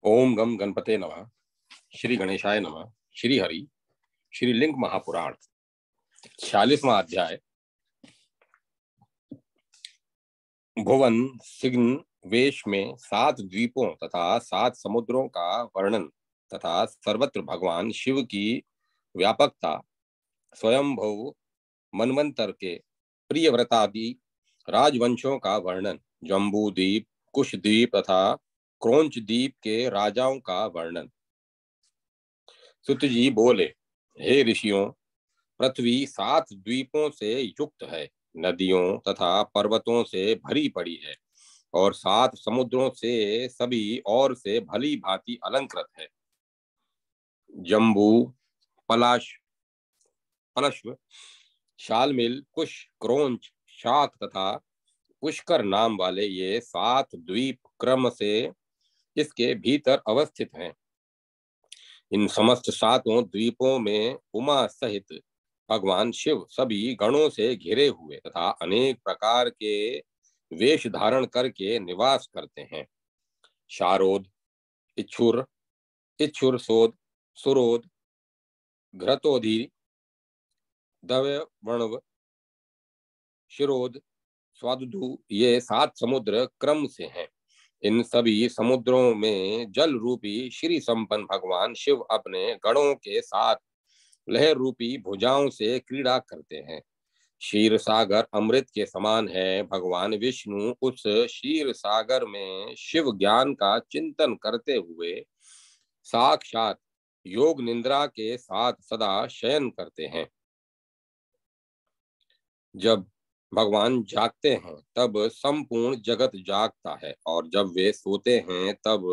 ओम गम गणपते नमः। श्री गणेशाय नमः। श्री हरि श्री लिंग महापुराण 46वां अध्याय। भुवन सिग्न वेश में 7 द्वीपों तथा 7 समुद्रों का वर्णन तथा सर्वत्र भगवान शिव की व्यापकता, स्वयंभू मनवंतर के प्रियव्रतादि राजवंशों का वर्णन, जम्बू द्वीप, कुश द्वीप तथा क्रोंच द्वीप के राजाओं का वर्णन। सुत जी बोले, हे ऋषियों, पृथ्वी 7 द्वीपों से युक्त है, नदियों तथा पर्वतों से भरी पड़ी है और 7 समुद्रों से सभी और से भली भांति अलंकृत है। जम्बू, पलाश, पलश्व, शालमिल, कुश, क्रोंच, शाक तथा पुष्कर नाम वाले ये 7 द्वीप क्रम से इसके भीतर अवस्थित हैं। इन समस्त 7 द्वीपों में उमा सहित भगवान शिव सभी गणों से घिरे हुए तथा अनेक प्रकार के वेश धारण करके निवास करते हैं। शारोद, इच्छुर, इच्छुर सोद, सुरोद, घृतोधि, दव्यवणव, शिरोद, स्वादुधु ये 7 समुद्र क्रम से हैं। इन सभी समुद्रों में जल रूपी श्री संपन्न भगवान शिव अपने गणों के साथ लहर रूपी भुजाओं से क्रीड़ा करते हैं। क्षीर सागर अमृत के समान है। भगवान विष्णु उस क्षीर सागर में शिव ज्ञान का चिंतन करते हुए साक्षात योग निद्रा के साथ सदा शयन करते हैं। जब भगवान जागते हैं तब संपूर्ण जगत जागता है और जब वे सोते हैं तब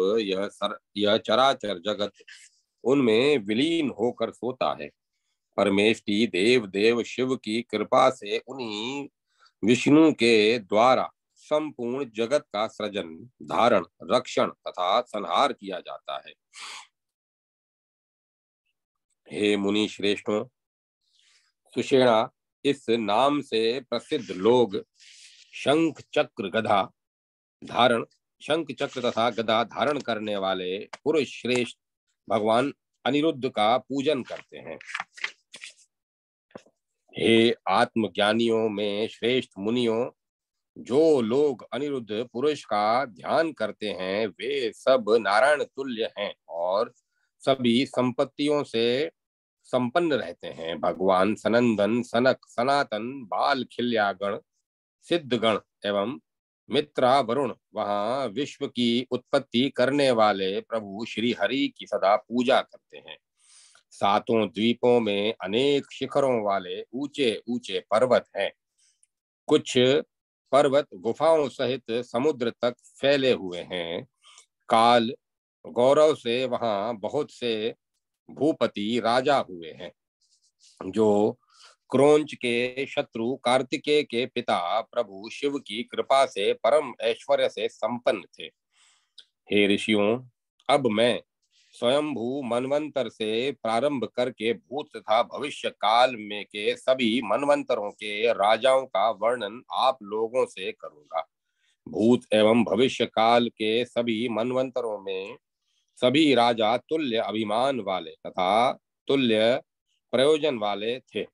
यह चराचर जगत उनमें विलीन होकर सोता है। परमेष्टि देव देव शिव की कृपा से उन्हीं विष्णु के द्वारा संपूर्ण जगत का सृजन, धारण, रक्षण तथा संहार किया जाता है। हे मुनि श्रेष्ठों, सुषेणा इस नाम से प्रसिद्ध लोग शंख चक्र गदा धारण शंख चक्र तथा गदा धारण करने वाले पुरुष श्रेष्ठ भगवान अनिरुद्ध का पूजन करते हैं। हे आत्मज्ञानियों में श्रेष्ठ मुनियों, जो लोग अनिरुद्ध पुरुष का ध्यान करते हैं वे सब नारायण तुल्य हैं और सभी संपत्तियों से संपन्न रहते हैं। भगवान सनंदन, सनक, सनातन, बाल, खिल्यागण, सिद्धगण एवं मित्रा वरुण वहां विश्व की उत्पत्ति करने वाले प्रभु श्री हरि की सदा पूजा करते हैं। 7 द्वीपों में अनेक शिखरों वाले ऊंचे ऊंचे पर्वत हैं। कुछ पर्वत गुफाओं सहित समुद्र तक फैले हुए हैं। काल गौरव से वहां बहुत से भूपति राजा हुए हैं, जो क्रोंच के शत्रु कार्तिकेय के पिता प्रभु शिव की कृपा से परम ऐश्वर्य से संपन्न थे। हे ऋषियों, अब मैं स्वयंभू मनवंतर से प्रारंभ करके भूत तथा भविष्य काल में के सभी मनवंतरों के राजाओं का वर्णन आप लोगों से करूंगा। भूत एवं भविष्य काल के सभी मनवंतरों में सभी राजा तुल्य अभिमान वाले तथा तुल्य प्रयोजन वाले थे।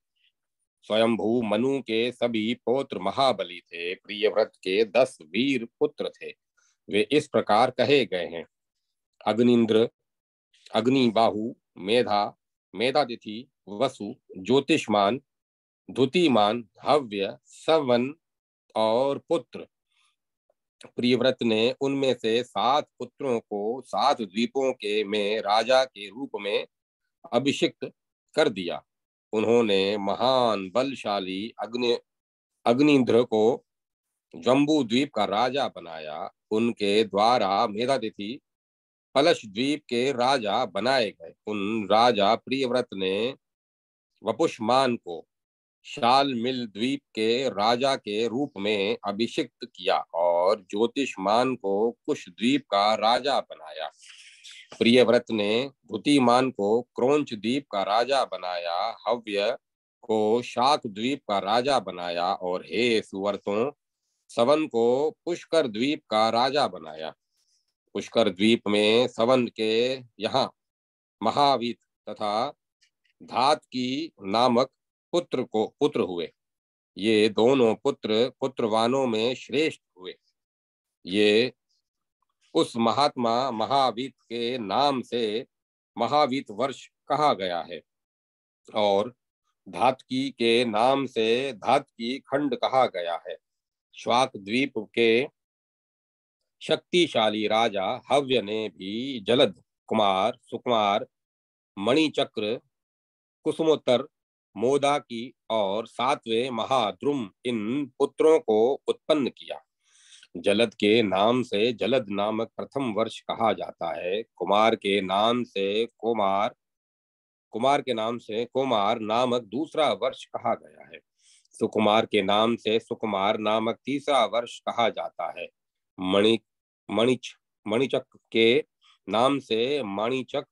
स्वयंभू मनु के सभी पौत्र महाबली थे। प्रियव्रत के 10 वीर पुत्र थे। वे इस प्रकार कहे गए हैं: अग्निंद्र, अग्निबाहु, मेधा, मेधातिथि, वसु, ज्योतिष्मान, धुतिमान, हव्य, सवन और पुत्र। प्रियव्रत ने उनमें से 7 पुत्रों को 7 द्वीपों के में राजा के रूप में अभिषिक्त कर दिया। उन्होंने महान बलशाली अग्निंद्र को जम्बू द्वीप का राजा बनाया। उनके द्वारा मेधातिथि पलश द्वीप के राजा बनाए गए। उन राजा प्रियव्रत ने वपुष्मान को शालमिल द्वीप के राजा के रूप में अभिषिक्त किया और ज्योतिषमान को कुश द्वीप का राजा बनाया। प्रियव्रत ने धुतिमान को क्रोंच द्वीप का राजा बनाया, हव्य को शाक द्वीप का राजा बनाया और हे सुवर्तों, सवन को पुष्कर द्वीप का राजा बनाया। पुष्कर द्वीप में सवन के यहाँ महावीत तथा धात की नामक पुत्र हुए। ये दोनों पुत्र पुत्रवानों में श्रेष्ठ हुए। ये उस महात्मा महावीत के नाम से महावीत वर्ष कहा गया है और धातकी के नाम से धातकी खंड कहा गया है। श्वाक द्वीप के शक्तिशाली राजा हव्य ने भी जलद कुमार, सुकुमार, मणिचक्र, कुसुमोत्तर, मोदाकी और सातवें महाद्रुम इन पुत्रों को उत्पन्न किया। जलद के नाम से जलद नामक प्रथम वर्ष कहा जाता है। कुमार के नाम से कुमार नामक दूसरा वर्ष कहा गया है। सुकुमार के नाम से सुकुमार नामक तीसरा वर्ष कहा जाता है। मणिचक के नाम से मणिचक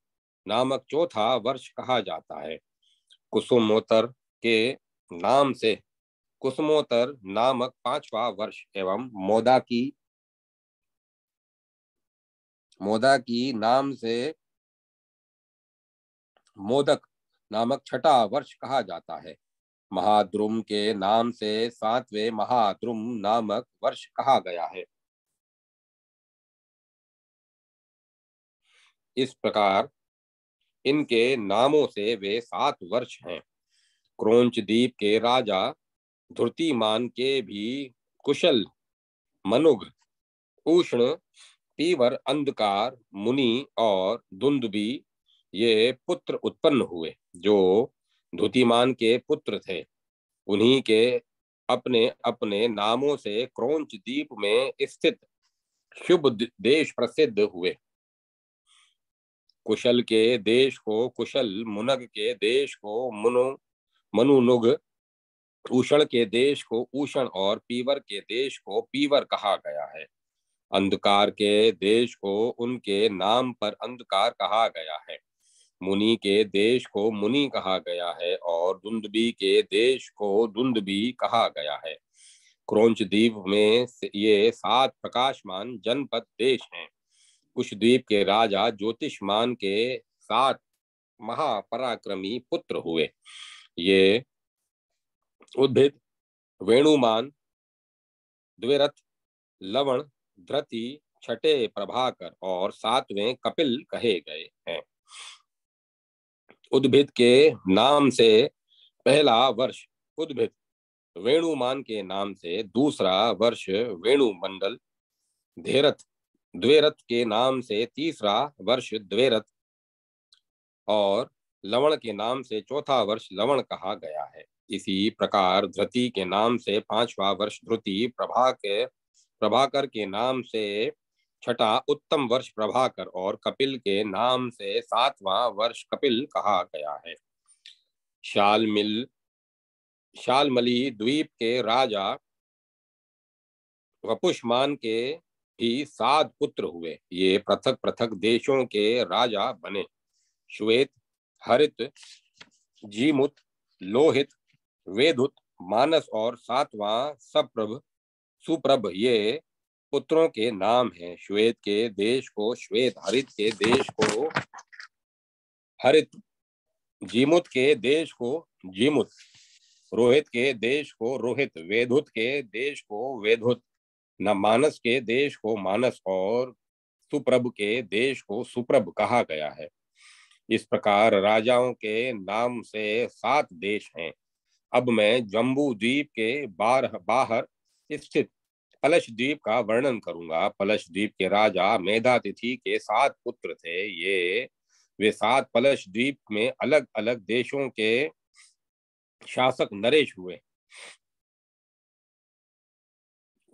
नामक चौथा वर्ष कहा जाता है। कुसुमोत्तर के नाम से कुसुमोत्तर नामक पांचवा वर्ष एवं मोदाकी नाम से मोदक नामक छठा वर्ष कहा जाता है। महाद्रुम के नाम से सातवें महाद्रुम नामक वर्ष कहा गया है। इस प्रकार इनके नामों से वे 7 वर्ष हैं। क्रोंच द्वीप के राजा धुर्तिमान के भी कुशल, मनुग, उष्ण, पीवर, अंधकार, मुनि और दुंदुबी ये पुत्र उत्पन्न हुए जो धुतिमान के पुत्र थे। उन्हीं के अपने अपने नामों से क्रोंच द्वीप में स्थित शुभ देश प्रसिद्ध हुए। कुशल के देश को कुशल, मुनग के देश को मनुनुग, उषण के देश को उषण और पीवर के देश को पीवर कहा गया है। अंधकार के देश को उनके नाम पर अंधकार कहा गया है। मुनि के देश को मुनि कहा गया है और दुंदुबी के देश को दुंदुबी कहा गया है। क्रोंच द्वीप में ये 7 प्रकाशमान जनपद देश हैं। कुश द्वीप के राजा ज्योतिषमान के 7 महापराक्रमी पुत्र हुए। ये उद्भिद, वेणुमान, द्विरथ, लवण, धृति, छठे प्रभाकर और 7वें कपिल कहे गए हैं। उद्भिद के नाम से पहला वर्ष उद्भिद, वेणुमान के नाम से दूसरा वर्ष वेणुमंडल, द्वेरथ के नाम से तीसरा वर्ष द्वेरथ और लवण के नाम से चौथा वर्ष लवण कहा गया है। इसी प्रकार धृति के नाम से 5वां वर्ष धृति, प्रभाकर के नाम से छठा उत्तम वर्ष प्रभाकर और कपिल के नाम से 7वां वर्ष कपिल कहा गया है। शालमली द्वीप के राजा वपुष्मान के भी 7 पुत्र हुए। ये पृथक पृथक देशों के राजा बने। श्वेत, हरित, जीमुत, लोहित, वेदुत, मानस और 7वां सुप्रभ ये पुत्रों के नाम हैं। श्वेत के देश को श्वेत, हरित के देश को हरित, जीमुत के देश को जीमुत, रोहित के देश को रोहित, वेदुत के देश को वेदुत, न मानस के देश को मानस और सुप्रभ के देश को सुप्रभ कहा गया है। इस प्रकार राजाओं के नाम से 7 देश हैं। अब मैं जम्बू द्वीप के बाहर स्थित पलश द्वीप का वर्णन करूंगा। पलश द्वीप के राजा मेधातिथि के 7 पुत्र थे। वे 7 पलश द्वीप में अलग अलग देशों के शासक नरेश हुए।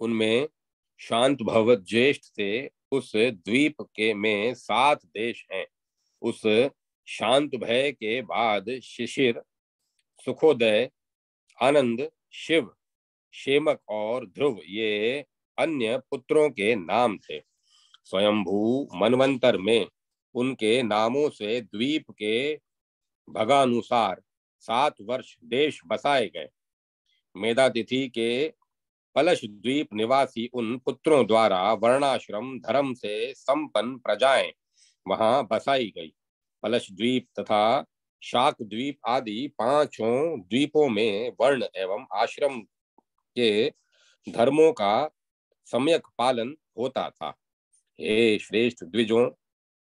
उनमें शांत भवत ज्येष्ठ थे। उस द्वीप के में 7 देश हैं। उस शांत भय के बाद शिशिर, सुखोदय, आनंद, शिव, शेमक और ध्रुव ये अन्य पुत्रों के नाम थे। स्वयंभू मनवंतर में उनके नामों से द्वीप के भगानुसार 7 वर्ष देश बसाए गए। मेधातिथि के पलश द्वीप निवासी उन पुत्रों द्वारा वर्णाश्रम धर्म से संपन्न प्रजाएं वहां बसाई गई। पलश द्वीप तथा शाक द्वीप आदि पांचों द्वीपों में वर्ण एवं आश्रम के धर्मों का सम्यक पालन होता था। हे श्रेष्ठ द्विजों,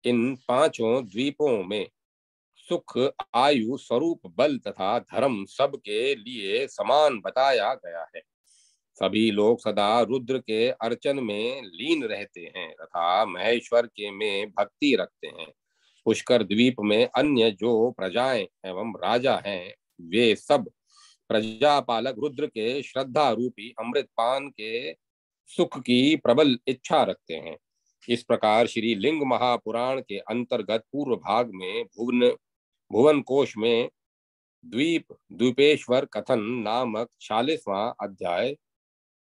इन पांचों द्वीपों में सुख, आयु, स्वरूप, बल तथा धर्म सबके लिए समान बताया गया है। सभी लोग सदा रुद्र के अर्चन में लीन रहते हैं तथा महेश्वर के में भक्ति रखते हैं। पुष्कर द्वीप में अन्य जो प्रजाएं एवं राजा हैं, वे सब प्रजापालक रुद्र के श्रद्धा रूपी अमृत पान के सुख की प्रबल इच्छा रखते हैं। इस प्रकार श्री लिंग महापुराण के अंतर्गत पूर्व भाग में भुवन कोश में द्वीप द्वीपेश्वर कथन नामक 46वां अध्याय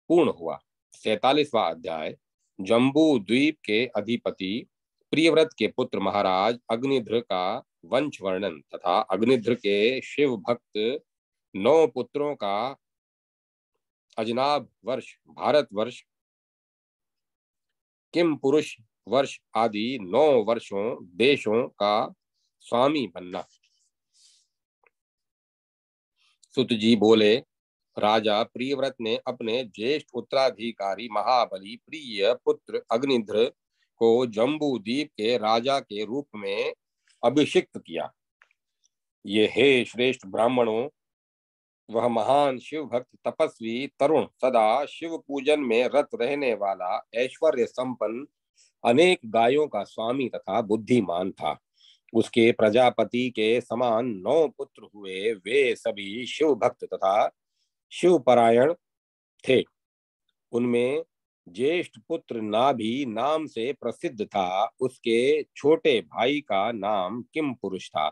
पूर्ण हुआ। 47वां अध्याय जम्बू द्वीप के अधिपति प्रियव्रत के पुत्र महाराज अग्निध्र का वंश वर्णन तथा अग्निध्र के शिव भक्त 9 पुत्रों का अजनाब वर्ष, भारत वर्ष, किम पुरुष वर्ष आदि 9 वर्षों देशों का स्वामी बनना। सुत जी बोले, राजा प्रियव्रत ने अपने ज्येष्ठ उत्तराधिकारी महाबली प्रिय पुत्र अग्निध्र को जम्बू द्वीप के राजा के रूप में अभिषिक्त किया। ये हे श्रेष्ठ ब्राह्मणों, वह महान शिव भक्त तपस्वी तरुण सदा शिव पूजन में रत रहने वाला ऐश्वर्य संपन्न अनेक गायों का स्वामी तथा बुद्धिमान था। उसके प्रजापति के समान 9 पुत्र हुए। वे सभी शिव भक्त तथा शिवपरायण थे। उनमें ज्येष्ठ पुत्र नाभि नाम से प्रसिद्ध था। उसके छोटे भाई का नाम किम पुरुष था।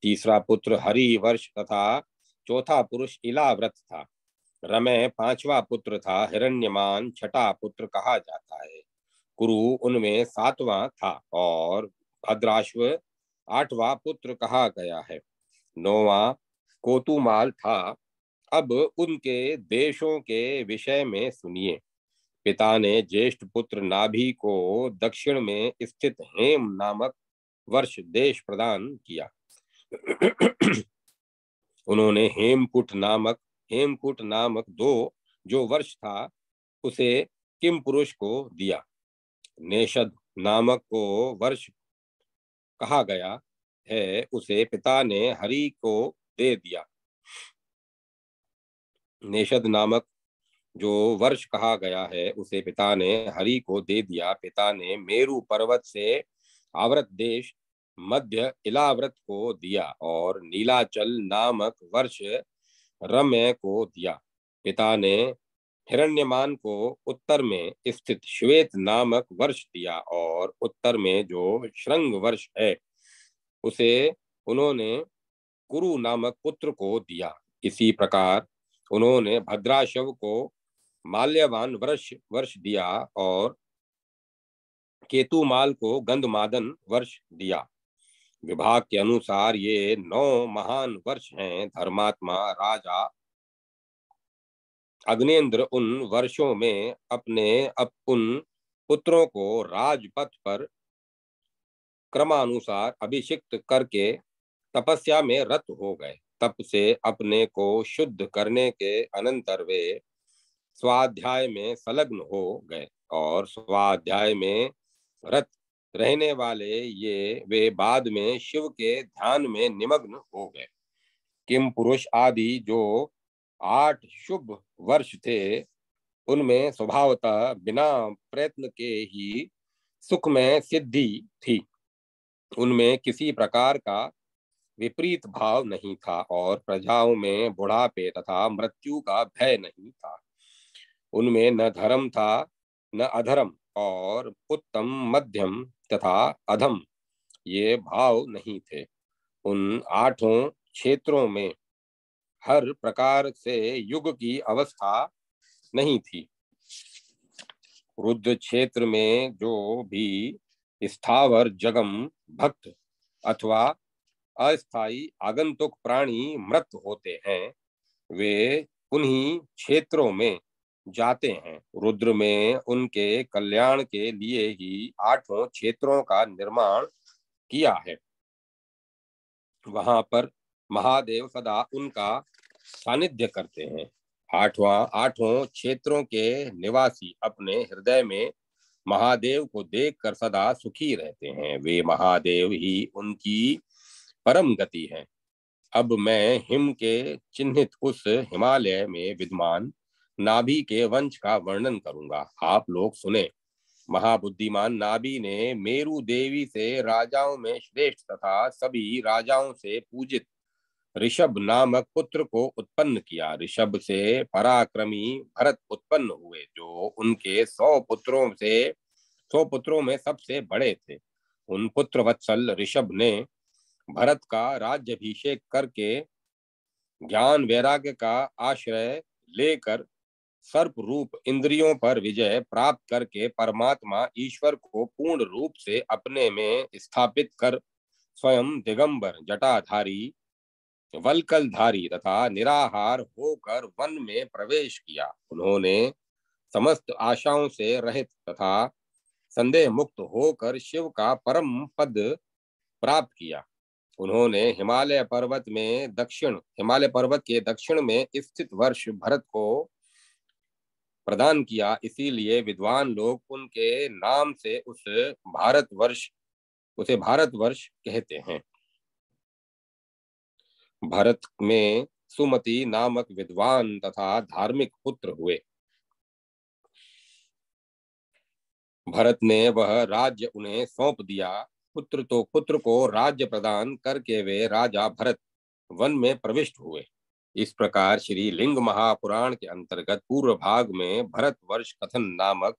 तीसरा पुत्र हरिवर्ष तथा चौथा पुरुष इलाव्रत था। रमय 5वां पुत्र था। हिरण्यमान 6ठा पुत्र कहा जाता है। कुरु उनमें 7वां था और भद्राश्व 8वां पुत्र कहा गया है। 9वां कोतुमाल था। अब उनके देशों के विषय में सुनिए। पिता ने ज्येष्ठ पुत्र नाभि को दक्षिण में स्थित हेम नामक वर्ष देश प्रदान किया। उन्होंने हेमकूट नामक 2 जो वर्ष था उसे किम पुरुष को दिया। नेषद नामक को वर्ष कहा गया है, उसे पिता ने हरि को दे दिया। नेषद नामक जो वर्ष कहा गया है उसे पिता ने हरि को दे दिया। पिता ने मेरु पर्वत से आवृत देश मध्य इलाव्रत को दिया और नीलाचल नामक वर्ष रम्य को दिया। पिता ने हिरण्यमान को उत्तर में स्थित श्वेत नामक वर्ष दिया और उत्तर में जो श्रृंग वर्ष है उसे उन्होंने कुरु नामक पुत्र को दिया। इसी प्रकार उन्होंने भद्राशव को माल्यवान वर्ष दिया और केतुमाल को गंधमादन वर्ष दिया। विभाग के अनुसार ये 9 महान वर्ष हैं। धर्मात्मा राजा अग्नेंद्र उन वर्षों में उन पुत्रों को राजपथ पर क्रमानुसार अभिषिक्त करके तपस्या में रत हो गए। तप से अपने को शुद्ध करने के अनंतर वे स्वाध्याय में संलग्न हो गए और स्वाध्याय में रत रहने वाले वे बाद में शिव के ध्यान में निमग्न हो गए। किम पुरुष आदि जो 8 शुभ वर्ष थे उनमें स्वभावतः बिना प्रयत्न के ही सुख में सिद्धि थी। उनमें किसी प्रकार का विपरीत भाव नहीं था और प्रजाओं में बुढ़ापे तथा मृत्यु का भय नहीं था। उनमें न धर्म था न अधर्म और उत्तम मध्यम तथा अधम ये भाव नहीं थे। उन 8 क्षेत्रों में हर प्रकार से युग की अवस्था नहीं थी। रुद्र क्षेत्र में जो भी स्थावर जगम भक्त अथवा अस्थायी आगंतुक प्राणी मृत होते हैं वे उन्हीं क्षेत्रों में जाते हैं। रुद्र में उनके कल्याण के लिए ही 8 क्षेत्रों का निर्माण किया है। वहां पर महादेव सदा उनका सानिध्य करते हैं। 8 क्षेत्रों के निवासी अपने हृदय में महादेव को देखकर सदा सुखी रहते हैं। वे महादेव ही उनकी परम गति है। अब मैं हिम के चिन्हित उस हिमालय में विद्यमान नाभि के वंश का वर्णन करूंगा। आप लोग सुने। महाबुद्धिमान नाभि ने मेरु देवी से राजाओं में श्रेष्ठ तथा सभी राजाओं से पूजित ऋषभ नामक पुत्र को उत्पन्न किया। ऋषभ से पराक्रमी भरत उत्पन्न हुए, जो उनके 100 पुत्रों में सबसे बड़े थे। उन पुत्र वत्सल ऋषभ ने भरत का राज्यभिषेक करके ज्ञान वैराग्य का आश्रय लेकर सर्प रूप इंद्रियों पर विजय प्राप्त करके परमात्मा ईश्वर को पूर्ण रूप से अपने में स्थापित कर स्वयं दिगंबर जटाधारी वल्कलधारी तथा निराहार होकर वन में प्रवेश किया। उन्होंने समस्त आशाओं से रहित तथा संदेह मुक्त होकर शिव का परम पद प्राप्त किया। उन्होंने हिमालय पर्वत के दक्षिण में स्थित वर्ष भरत को प्रदान किया। इसीलिए विद्वान लोग उनके नाम से उसे भारतवर्ष कहते हैं। भरत में सुमति नामक विद्वान तथा धार्मिक पुत्र हुए। भरत ने वह राज्य उन्हें सौंप दिया। पुत्र को राज्य प्रदान करके वे राजा भरत वन में प्रविष्ट हुए। इस प्रकार श्री लिंग महापुराण के अंतर्गत पूर्व भाग में भरत वर्ष कथन नामक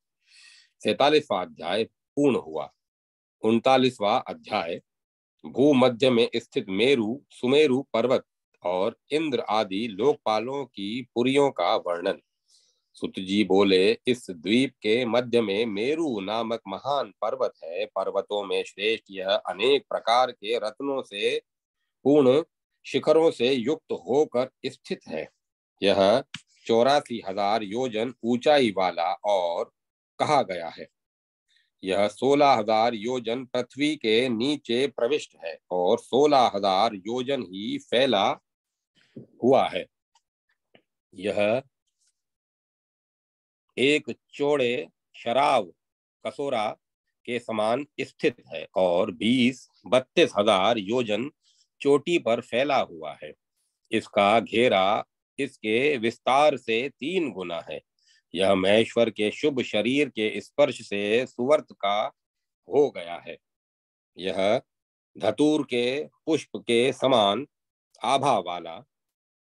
47वां अध्याय पूर्ण हुआ। 39वां अध्याय भूमध्य में स्थित सुमेरु पर्वत और इंद्र आदि लोकपालों की पुरियों का वर्णन। सुत जी बोले, इस द्वीप के मध्य में मेरु नामक महान पर्वत है। पर्वतों में श्रेष्ठ यह अनेक प्रकार के रत्नों से पूर्ण शिखरों से युक्त होकर स्थित है। यह 84,000 योजन ऊंचाई वाला और कहा गया है। यह 16,000 योजन पृथ्वी के नीचे प्रविष्ट है और 16,000 योजन ही फैला हुआ है। यह एक चौड़े शराब कसोरा के समान स्थित है और 20-32,000 योजन चोटी पर फैला हुआ है। इसका घेरा इसके विस्तार से 3 गुना है। यह महेश्वर के शुभ शरीर के स्पर्श से सुवर्त का हो गया है। यह धतूर के पुष्प के समान आभा वाला,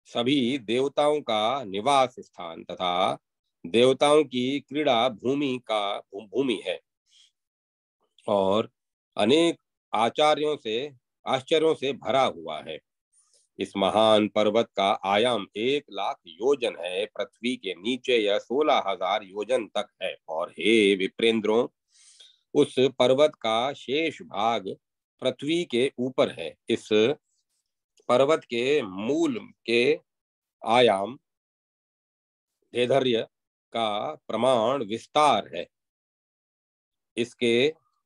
सभी देवताओं का निवास स्थान तथा देवताओं की क्रीड़ा भूमि है और अनेक आश्चर्यों से भरा हुआ है। इस महान पर्वत का आयाम 1,00,000 योजन है। पृथ्वी के नीचे यह 16,000 योजन तक है। और हे विप्रेंद्रों, उस पर्वत का शेष भाग पृथ्वी के ऊपर है। इस पर्वत के मूल के आयाम दैर्घ्य का प्रमाण विस्तार है।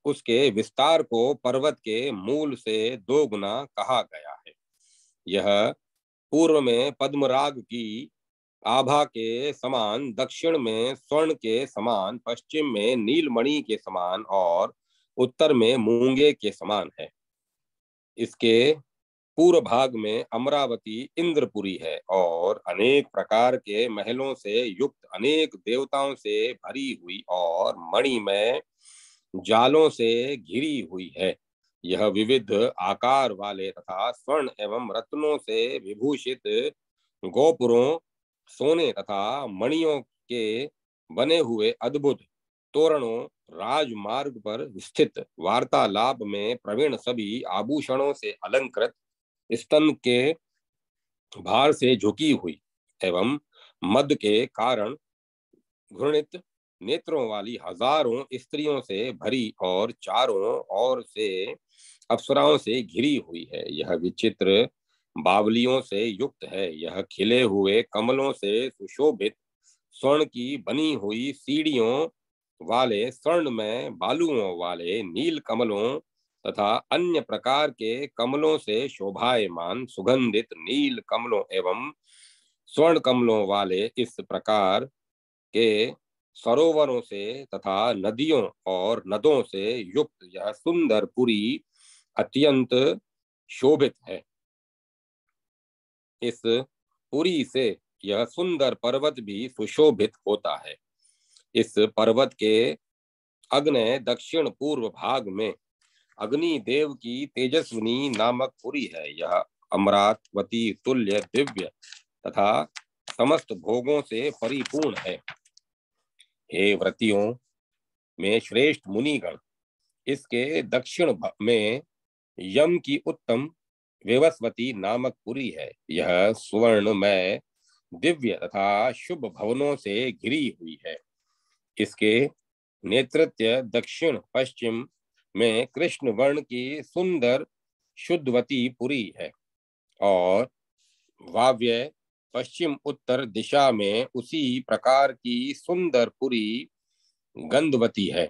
उसके विस्तार को पर्वत के मूल से 2 गुना कहा गया है। यह पूर्व में पद्मराग की आभा के समान, दक्षिण में स्वर्ण के समान, पश्चिम में नीलमणि के समान और उत्तर में मूंगे के समान है। इसके पूर्व भाग में अमरावती इंद्रपुरी है और अनेक प्रकार के महलों से युक्त, अनेक देवताओं से भरी हुई और मणिमय जालों से घिरी हुई है। यह विविध आकार वाले तथा स्वर्ण एवं रत्नों से विभूषित गोपुरों, सोने तथा मणियों के बने हुए अद्भुत तोरणों, राजमार्ग पर स्थित वार्तालाप में प्रवीण, सभी आभूषणों से अलंकृत, स्तन के भार से झुकी हुई एवं मद के कारण घृणित नेत्रों वाली हजारों स्त्रियों से भरी और चारों ओर से अप्सराओं से घिरी हुई है। यह विचित्र बावलियों से युक्त है। यह खिले हुए कमलों से सुशोभित, स्वर्ण की बनी हुई सीढ़ियों वाले, स्वर्ण में बालुओं वाले नील कमलों तथा अन्य प्रकार के कमलों से शोभायमान सुगंधित नील कमलों एवं स्वर्ण कमलों वाले इस प्रकार के सरोवरों से तथा नदियों और नदों से युक्त यह सुंदर पुरी अत्यंत शोभित है। इस पुरी से यह सुंदर पर्वत भी सुशोभित होता है। इस पर्वत के अग्नि दक्षिण पूर्व भाग में अग्नि देव की तेजस्विनी नामक पुरी है। यह अमरावती तुल्य दिव्य तथा समस्त भोगों से परिपूर्ण है। हे व्रतियों में श्रेष्ठ मुनिगण, इसके दक्षिण में यम की उत्तम वेवस्वती नामक पुरी है। यह स्वर्ण में दिव्य तथा शुभ भवनों से घिरी हुई है। इसके नेतृत्व दक्षिण पश्चिम में कृष्ण वर्ण की सुंदर शुद्धवती पुरी है और वाव्य पश्चिम उत्तर दिशा में उसी प्रकार की सुंदर पुरी गंधवती है।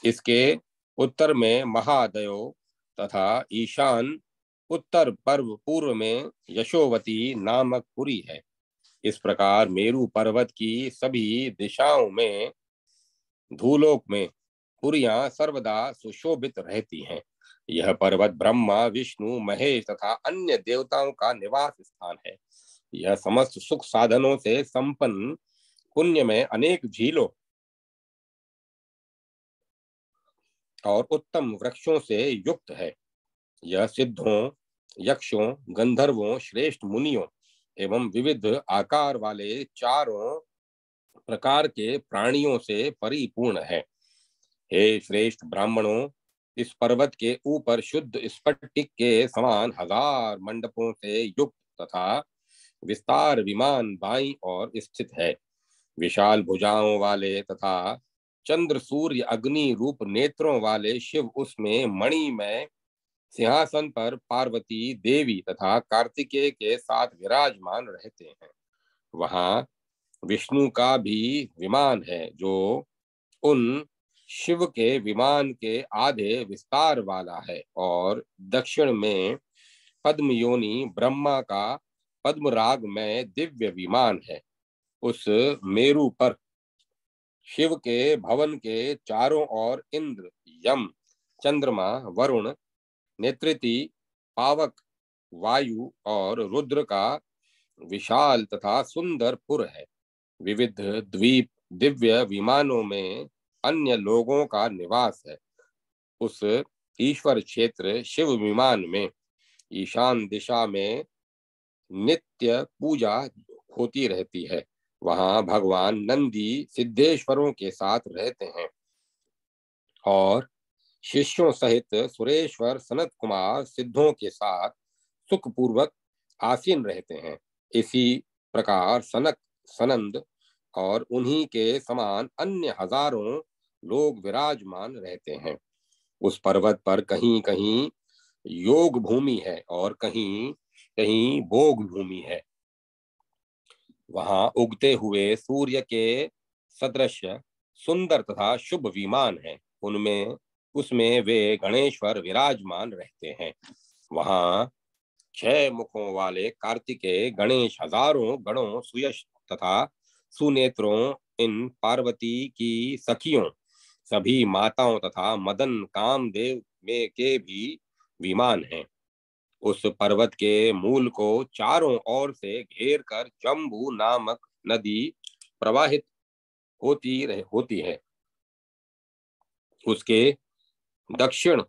इसके उत्तर में महादेव तथा ईशान उत्तर पर्व पूर्व में यशोवती नामक पुरी है। इस प्रकार मेरु पर्वत की सभी दिशाओं में धूलोक में पुरियां सर्वदा सुशोभित रहती हैं। यह पर्वत ब्रह्मा विष्णु महेश तथा अन्य देवताओं का निवास स्थान है। यह समस्त सुख साधनों से संपन्न पुण्य में अनेक झीलों और उत्तम वृक्षों से युक्त है। यह सिद्धों, यक्षों, गंधर्वों, श्रेष्ठ मुनियों एवं विविध आकार वाले चारों प्रकार के प्राणियों से परिपूर्ण है। हे श्रेष्ठ ब्राह्मणों, इस पर्वत के ऊपर शुद्ध स्फटिक के समान हजार मंडपों से युक्त तथा विस्तार विमान बाईं ओर स्थित है। विशाल भुजाओं वाले तथा चंद्र सूर्य अग्नि रूप नेत्रों वाले शिव उसमें मणि में सिंहासन पर पार्वती देवी तथा कार्तिकेय के साथ विराजमान रहते हैं। वहां विष्णु का भी विमान है, जो उन शिव के विमान के आधे विस्तार वाला है, और दक्षिण में पद्म योनि ब्रह्मा का पद्मराग में दिव्य विमान है। उस मेरु पर शिव के भवन के चारों ओर इंद्र, यम, चंद्रमा, वरुण, नेत्रिति, पावक, वायु और रुद्र का विशाल तथा सुंदर पुर है। विविध द्वीप दिव्य विमानों में अन्य लोगों का निवास है। उस ईश्वर क्षेत्र शिव विमान में ईशान दिशा में नित्य पूजा होती रहती है। वहां भगवान नंदी सिद्धेश्वरों के साथ रहते हैं और शिष्यों सहित सुरेश्वर सनत कुमार सिद्धों के साथ सुखपूर्वक आसीन रहते हैं। इसी प्रकार सनक, सनंद और उन्हीं के समान अन्य हजारों लोग विराजमान रहते हैं। उस पर्वत पर कहीं कहीं योग भूमि है और कहीं कहीं भोग भूमि है। वहां उगते हुए सूर्य के सदृश सुंदर तथा शुभ विमान है। उनमें उसमें वे गणेश्वर विराजमान रहते हैं। वहां 6 मुखों वाले कार्तिकेय गणेश हजारों गणों सुयश तथा सुनेत्रों इन पार्वती की सखियों सभी माताओं तथा मदन कामदेव में के भी विमान हैं। उस पर्वत के मूल को चारों ओर से घेर कर जम्बू नामक नदी प्रवाहित होती है। उसके दक्षिण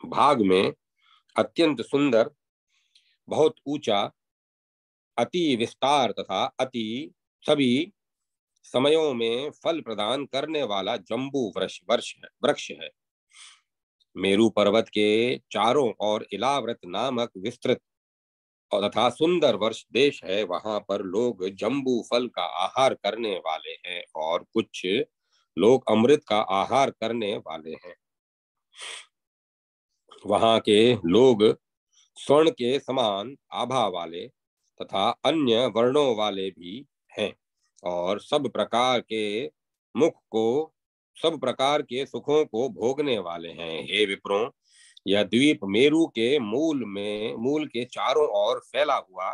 भाग में अत्यंत सुंदर, बहुत ऊंचा, अति विस्तार तथा अति सभी समयों में फल प्रदान करने वाला जम्बू वृक्ष है। मेरु पर्वत के चारों ओर इलाव्रत नामक विस्तृत और तथा सुंदर वर्ष देश है। वहां पर लोग जम्बू फल का आहार करने वाले हैं और कुछ लोग अमृत का आहार करने वाले हैं। वहां के लोग स्वर्ण के समान आभा वाले तथा अन्य वर्णों वाले भी हैं। और सब प्रकार के सुखों को भोगने वाले हैं। हे विप्रों, यह द्वीप मेरु के मूल के चारों ओर फैला हुआ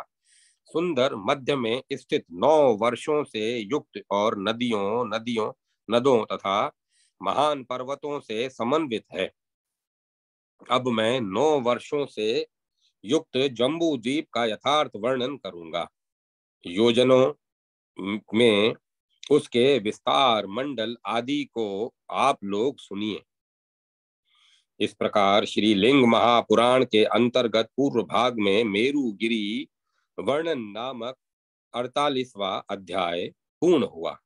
सुंदर मध्य में स्थित 9 वर्षों से युक्त और नदों तथा महान पर्वतों से समन्वित है। अब मैं 9 वर्षों से युक्त जम्बू द्वीप का यथार्थ वर्णन करूंगा। योजनों में उसके विस्तार मंडल आदि को आप लोग सुनिए। इस प्रकार श्री लिंग महापुराण के अंतर्गत पूर्व भाग में मेरुगिरी वर्णन नामक 48वां अध्याय पूर्ण हुआ।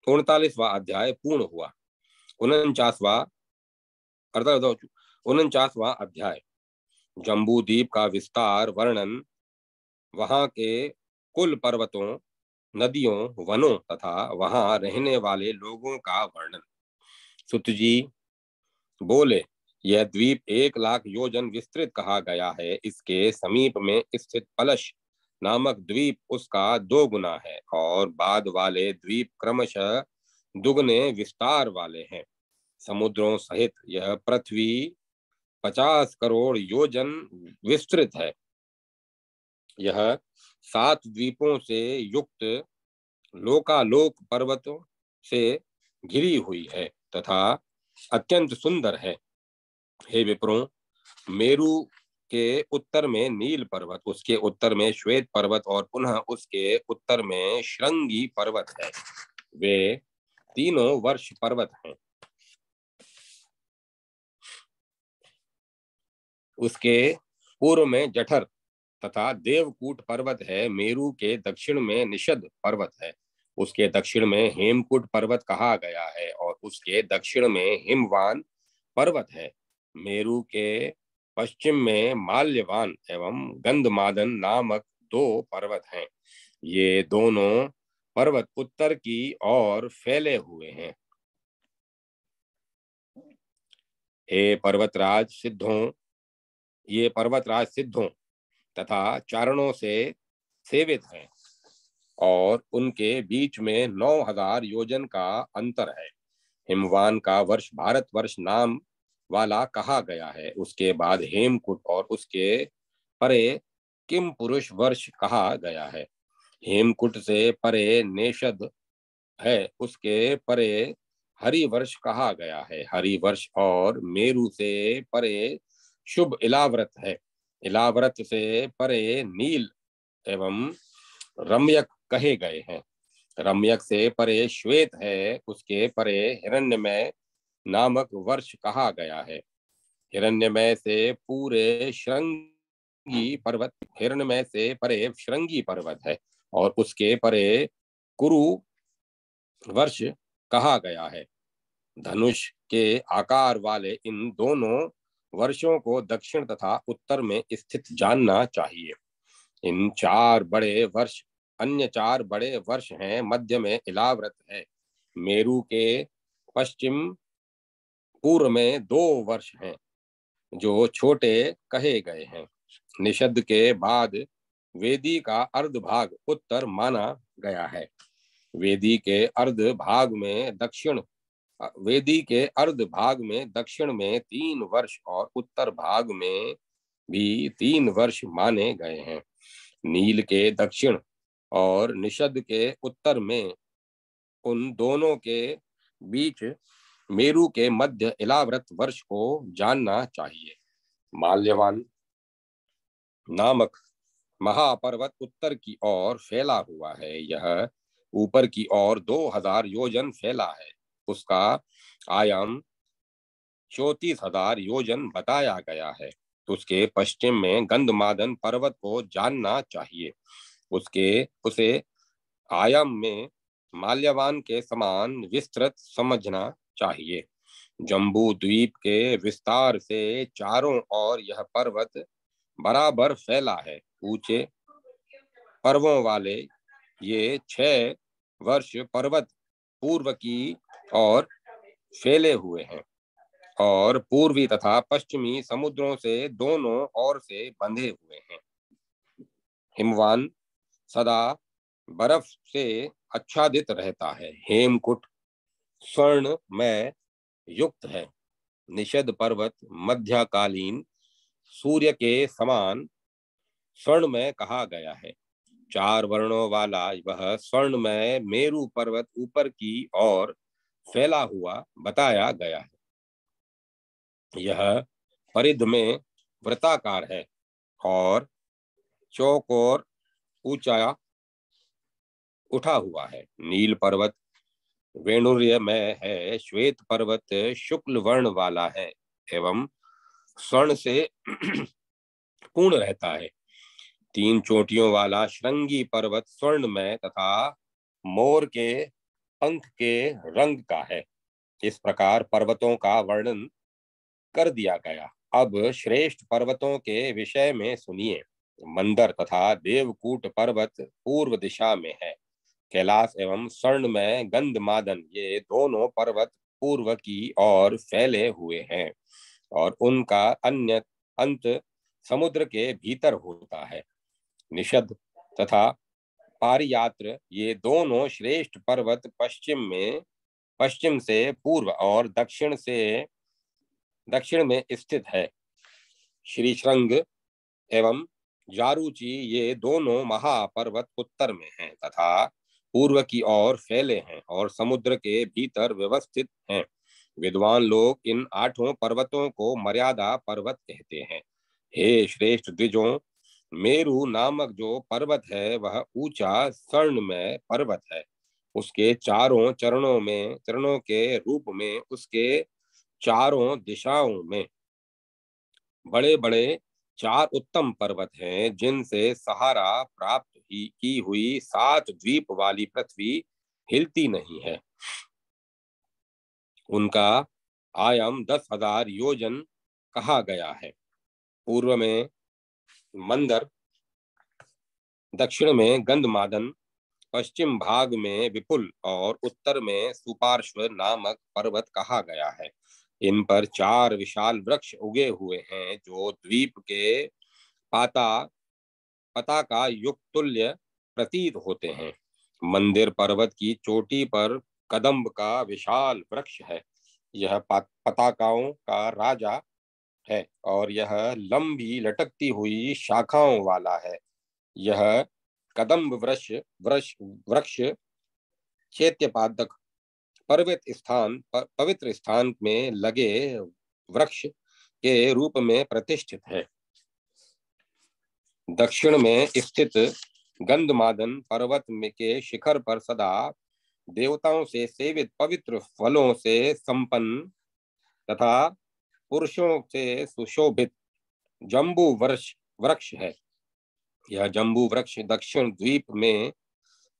49वां अध्याय जम्बू द्वीप का विस्तार वर्णन, वहां के कुल पर्वतों, नदियों, वनों तथा वहां रहने वाले लोगों का वर्णन। सुत जी बोले, यह द्वीप 1,00,000 योजन विस्तृत कहा गया है। इसके समीप में स्थित पलश नामक द्वीप उसका 2 गुना है और बाद वाले द्वीप क्रमशः दुगने विस्तार वाले हैं। समुद्रों सहित यह पृथ्वी 50 करोड़ योजन विस्तृत है। यह 7 द्वीपों से युक्त लोकालोक पर्वतों से घिरी हुई है तथा अत्यंत सुंदर है। हे विप्रों, मेरु के उत्तर में नील पर्वत, उसके उत्तर में श्वेत पर्वत और पुनः उसके उत्तर में श्रृंगी पर्वत है। वे तीनों वर्ष पर्वत हैं। उसके पूर्व में जठर तथा देवकूट पर्वत है। मेरु के दक्षिण में निषद पर्वत है। उसके दक्षिण में हेमकूट पर्वत कहा गया है और उसके दक्षिण में हिमवान पर्वत है। मेरु के पश्चिम में माल्यवान एवं गंधमादन नामक 2 पर्वत हैं। ये दोनों पर्वत उत्तर की ओर फैले हुए हैं। हे पर्वतराज सिद्धों तथा चारणों से सेवित हैं और उनके बीच में 9,000 योजन का अंतर है। हिमवान का वर्ष भारत वर्ष नाम वाला कहा गया है। उसके बाद हेमकूट और उसके परे किम पुरुष वर्ष कहा गया है। हेमकूट से परे नेषद है। उसके परे हरि वर्ष कहा गया है। हरि वर्ष और मेरु से परे शुभ इलाव्रत है। इलाव्रत से परे नील एवं रम्यक कहे गए हैं। रम्यक से परे श्वेत है। उसके परे हिरण्यमय नामक वर्ष कहा गया है। हिरण्यमय से परे श्रृंगी पर्वत है और उसके परे कुरु वर्ष कहा गया है। धनुष के आकार वाले इन दोनों वर्षों को दक्षिण तथा उत्तर में स्थित जानना चाहिए। इन 4 बड़े वर्ष अन्य 4 बड़े वर्ष हैं। मध्य में इलाव्रत है। मेरु के पश्चिम पूर्व में 2 वर्ष हैं जो छोटे कहे गए हैं। निषद के बाद वेदी का अर्ध भाग उत्तर माना गया है। वेदी के अर्ध भाग में दक्षिण में 3 वर्ष और उत्तर भाग में भी 3 वर्ष माने गए हैं। नील के दक्षिण और निषद के उत्तर में उन दोनों के बीच मेरु के मध्य इलाव्रत वर्ष को जानना चाहिए। माल्यवान नामक महापर्वत उत्तर की ओर फैला हुआ है। यह ऊपर की ओर 2,000 योजन फैला है। उसका आयाम 34,000 योजन बताया गया है। उसके पश्चिम में गंधमादन पर्वत को जानना चाहिए। उसे आयाम में माल्यवान के समान विस्तृत समझना चाहिए। जम्बू द्वीप के विस्तार से चारों ओर यह पर्वत बराबर फैला है। ऊंचे पर्वों वाले ये 6 वर्ष पर्वत पूर्व की ओर फैले हुए हैं और पूर्वी तथा पश्चिमी समुद्रों से दोनों ओर से बंधे हुए हैं। हिमवान सदा बर्फ से आच्छादित रहता है। हेमकुट स्वर्ण में युक्त है। निषद पर्वत मध्यकालीन सूर्य के समान स्वर्ण में कहा गया है। 4 वर्णों वाला वह स्वर्ण में मेरु पर्वत ऊपर की ओर फैला हुआ बताया गया है। यह परिध में वृत्ताकार है और चौकोर ऊंचा उठा हुआ है। नील पर्वत वेणुर्य में है। श्वेत पर्वत शुक्ल वर्ण वाला है एवं स्वर्ण से पूर्ण रहता है। 3 चोटियों वाला श्रृंगी पर्वत स्वर्ण में तथा मोर के पंख के रंग का है। इस प्रकार पर्वतों का वर्णन कर दिया गया। अब श्रेष्ठ पर्वतों के विषय में सुनिए। मंदर तथा देवकूट पर्वत पूर्व दिशा में है। कैलाश एवं स्वर्ण में गंधमादन ये दोनों पर्वत पूर्व की ओर फैले हुए हैं और उनका अन्य अंत समुद्र के भीतर होता है। निषद तथा पारियात्र ये दोनों श्रेष्ठ पर्वत पश्चिम से पूर्व और दक्षिण में स्थित है। श्रीशृंग एवं जारूची ये दोनों महापर्वत उत्तर में हैं तथा पूर्व की ओर फैले हैं और समुद्र के भीतर व्यवस्थित हैं। विद्वान लोग इन 8 पर्वतों को मर्यादा पर्वत कहते हैं। हे श्रेष्ठ द्विजों, मेरु नामक जो पर्वत है वह ऊंचा स्वर्णमय पर्वत है। उसके चारों चरणों के रूप में उसके चारों दिशाओं में बड़े बड़े 4 उत्तम पर्वत हैं, जिनसे सहारा प्राप्त की हुई 7 द्वीप वाली पृथ्वी हिलती नहीं है। उनका आयाम 10,000 योजन कहा गया है। पूर्व में मंदर, दक्षिण में गंधमादन, पश्चिम भाग में विपुल और उत्तर में सुपार्श्व नामक पर्वत कहा गया है। इन पर 4 विशाल वृक्ष उगे हुए हैं जो द्वीप के पाता पताका युक्त तुल्य प्रतीत होते हैं। मंदिर पर्वत की चोटी पर कदम्ब का विशाल वृक्ष है। यह पताकाओं का राजा है और यह लंबी लटकती हुई शाखाओं वाला है। यह कदम्ब वृक्ष वृक्ष वृक्ष चैत्यपादक पवित्र स्थान में लगे वृक्ष के रूप में प्रतिष्ठित है। दक्षिण में स्थित गंधमादन पर्वत के शिखर पर सदा देवताओं से सेवित पवित्र फलों से संपन्न तथा पुरुषों से सुशोभित जम्बू वृक्ष है। यह जम्बू वृक्ष दक्षिण द्वीप में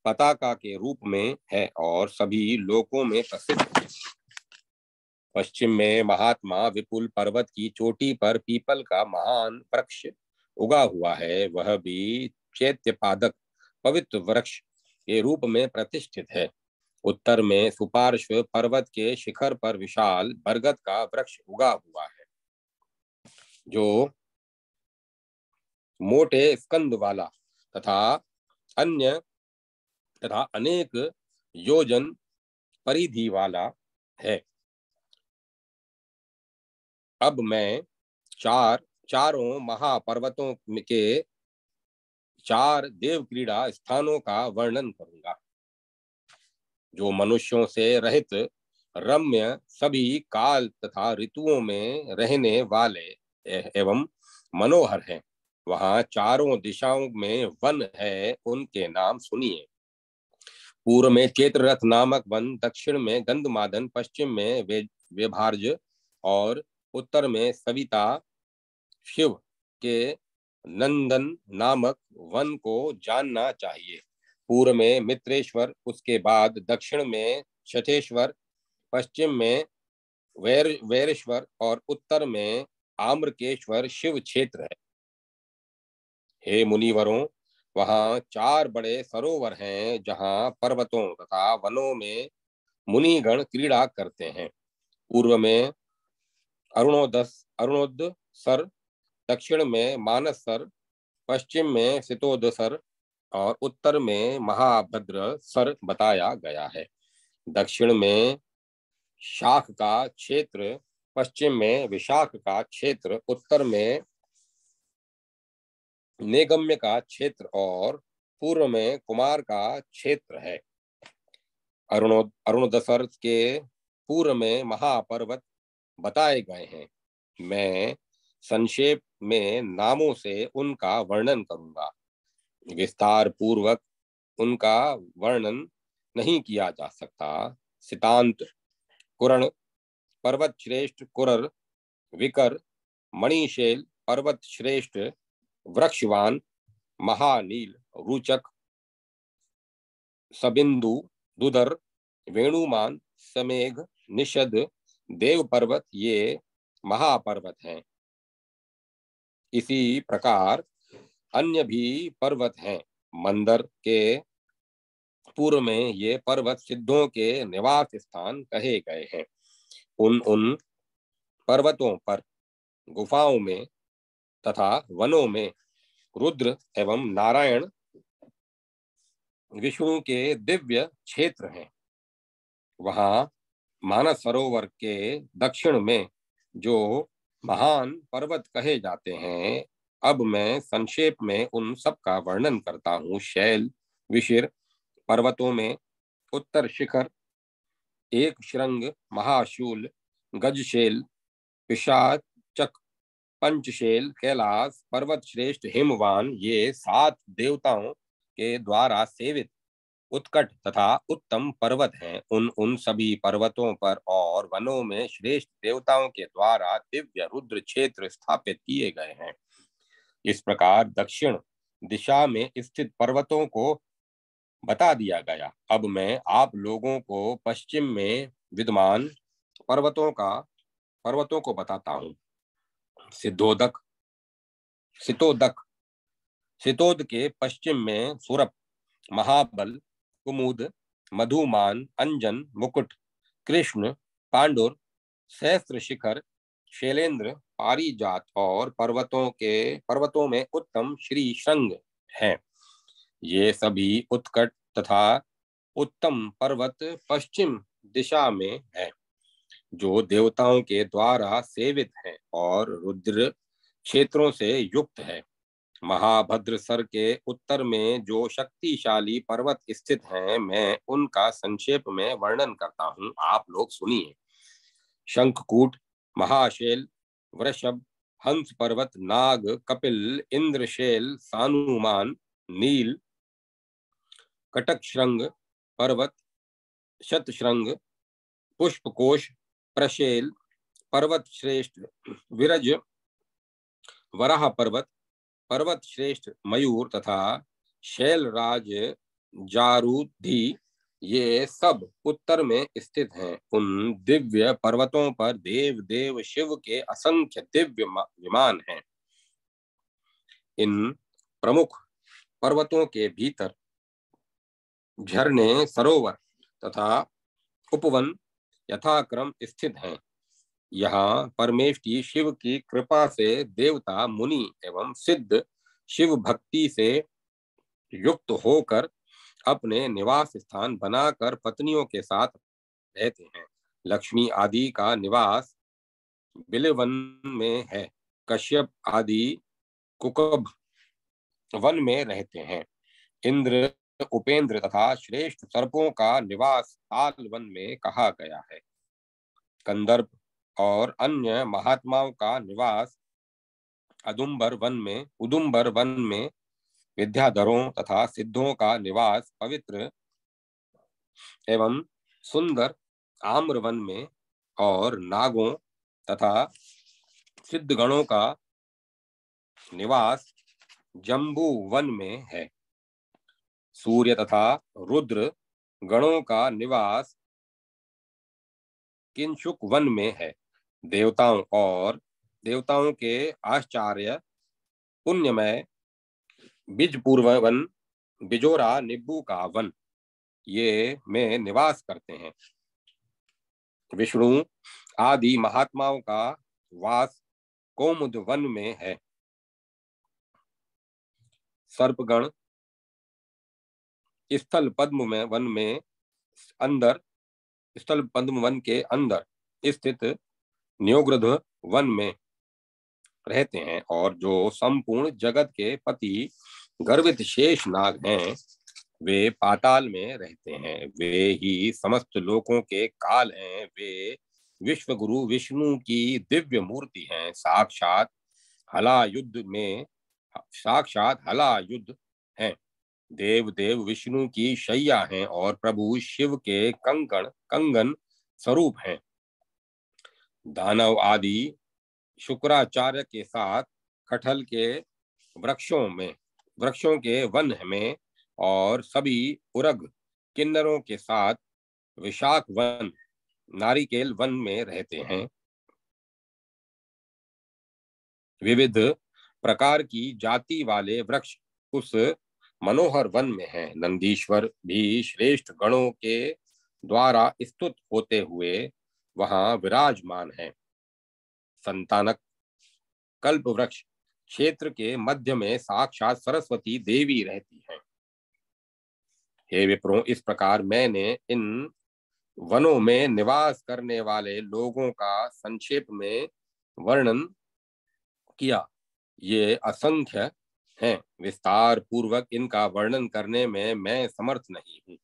पताका के रूप में है और सभी लोकों में प्रसिद्ध है। पश्चिम में महात्मा विपुल पर्वत की चोटी पर पीपल का महान वृक्ष उगा हुआ है। वह भी चैत्यपादक पवित्र वृक्ष के रूप में प्रतिष्ठित है। उत्तर में सुपार्श्व पर्वत के शिखर पर विशाल बरगद का वृक्ष उगा हुआ है जो मोटे स्कंद वाला तथा अनेक योजन परिधि वाला है। अब मैं चारों महापर्वतों के 4 देव क्रीड़ा स्थानों का वर्णन करूंगा जो मनुष्यों से रहित रम्य सभी काल तथा ऋतुओं में रहने वाले एवं मनोहर हैं। वहां चारों दिशाओं में वन है, उनके नाम सुनिए। पूर्व में चैत्ररथ नामक वन, दक्षिण में गंधमादन, पश्चिम में वेभार्ज और उत्तर में सविता शिव के नंदन नामक वन को जानना चाहिए। पूर्व में मित्रेश्वर, उसके बाद दक्षिण में शठेश्वर, पश्चिम में वैरेश्वर और उत्तर में आम्रकेश्वर शिव क्षेत्र है। हे मुनिवरों, वहां 4 बड़े सरोवर हैं जहां पर्वतों तथा वनों में मुनिगण क्रीड़ा करते हैं। पूर्व में अरुणोद सर, दक्षिण में मानस सर, पश्चिम में सितोद सर और उत्तर में महाभद्र सर बताया गया है। दक्षिण में शाख का क्षेत्र, पश्चिम में विशाख का क्षेत्र, उत्तर में नेगम्य का क्षेत्र और पूर्व में कुमार का क्षेत्र है। अरुणोदसर के पूर्व में महापर्वत बताए गए हैं। मैं संक्षेप में नामों से उनका वर्णन करूंगा। विस्तार पूर्वक उनका वर्णन नहीं किया जा सकता। सितांत कुरण पर्वत श्रेष्ठ कुरर, विकर मणिशैल पर्वत श्रेष्ठ वृक्षवान, महानील रुचक सबिंदु दुदर वेणुमान समेघ निषद देव पर्वत ये महापर्वत हैं। इसी प्रकार अन्य भी पर्वत हैं। मंदर के पूर्व में ये पर्वत सिद्धों के निवास स्थान कहे गए हैं। उन पर्वतों पर गुफाओं में तथा वनों में रुद्र एवं नारायण विष्णु के दिव्य क्षेत्र हैं। वहां मानस सरोवर के दक्षिण में जो महान पर्वत कहे जाते हैं, अब मैं संक्षेप में उन सब का वर्णन करता हूँ। शैल विशिर पर्वतों में उत्तर शिखर, एक श्रृंग, महाशूल, गजशैल, पिशाचक, पंचशैल, कैलाश पर्वत श्रेष्ठ हिमवान ये 7 देवताओं के द्वारा सेवित उत्कट तथा उत्तम पर्वत हैं। उन सभी पर्वतों पर और वनों में श्रेष्ठ देवताओं के द्वारा दिव्य रुद्र क्षेत्र स्थापित किए गए हैं। इस प्रकार दक्षिण दिशा में स्थित पर्वतों को बता दिया गया। अब मैं आप लोगों को पश्चिम में विद्यमान पर्वतों को बताता हूँ। सिद्धोदक सितोदक सितोद के पश्चिम में सुरप, महाबल, कुमुद, मधुमान, अंजन, मुकुट, कृष्ण, पांडुर, सहस्त्र शिखर, शैलेंद्र, पारिजात और पर्वतों में उत्तम श्री शृंग है। ये सभी उत्कट तथा उत्तम पर्वत पश्चिम दिशा में है, जो देवताओं के द्वारा सेवित है और रुद्र क्षेत्रों से युक्त है। महाभद्र सर के उत्तर में जो शक्तिशाली पर्वत स्थित हैं, मैं उनका संक्षेप में वर्णन करता हूँ, आप लोग सुनिए। शंखकूट, महाशैल, वृषभ, हंस पर्वत, नाग, कपिल, इंद्रशैल, सानुमान, नील, कटक श्रृंग पर्वत, शतश्रृंग, पुष्पकोश, प्रशैल पर्वत श्रेष्ठ विरज, वराह पर्वत, पर्वत श्रेष्ठ मयूर तथा शैलराज जारूधि ये सब उत्तर में स्थित हैं। उन दिव्य पर्वतों पर देव देव शिव के असंख्य दिव्य विमान हैं। इन प्रमुख पर्वतों के भीतर झरने, सरोवर तथा उपवन यथाक्रम स्थित हैं। यहाँ परमेष्ठी शिव की कृपा से देवता, मुनि एवं सिद्ध शिव भक्ति से युक्त होकर अपने निवास स्थान बनाकर पत्नियों के साथ रहते हैं। लक्ष्मी आदि का निवास बिलवन में है। कश्यप आदि कुकब वन में रहते हैं। इंद्र, उपेंद्र तथा श्रेष्ठ सर्पों का निवास ताल वन में कहा गया है। कंदर्प और अन्य महात्माओं का निवास उदुम्बर वन में, विद्याधरों तथा सिद्धों का निवास पवित्र एवं सुंदर आम्र वन में और नागों तथा सिद्धगणों का निवास जम्बू वन में है। सूर्य तथा रुद्र गणों का निवास किंशुक वन में है। देवताओं के आश्चर्य पुण्यमय बीजपूर्व वन, बिजोरा निब्बू का वन ये में निवास करते हैं। विष्णु आदि महात्माओं का वास कौमुद वन में है। सर्पगण स्थल पद्म में वन में अंदर स्थल पद्म वन के अंदर स्थित न्योगृध वन में रहते हैं, और जो संपूर्ण जगत के पति गर्वित शेष नाग हैं, वे पाताल में रहते हैं। वे ही समस्त लोकों के काल हैं। वे विश्व गुरु विष्णु की दिव्य मूर्ति हैं। साक्षात हला युद्ध हैं। देव देव विष्णु की शैया हैं और प्रभु शिव के कंगन स्वरूप हैं। दानव आदि शुक्राचार्य के साथ कटहल के वृक्षों के वन में, और सभी उरग किन्नरों के साथ विशाख वन नारिकेल वन में रहते हैं। विविध प्रकार की जाति वाले वृक्ष उस मनोहर वन में हैं। नंदीश्वर भी श्रेष्ठ गणों के द्वारा स्तुत होते हुए वहां विराजमान है। संतानक कल्प वृक्ष क्षेत्र के मध्य में साक्षात सरस्वती देवी रहती हैं। हे विप्रों, इस प्रकार मैंने इन वनों में निवास करने वाले लोगों का संक्षेप में वर्णन किया। ये असंख्य हैं, विस्तार पूर्वक इनका वर्णन करने में मैं समर्थ नहीं हूँ।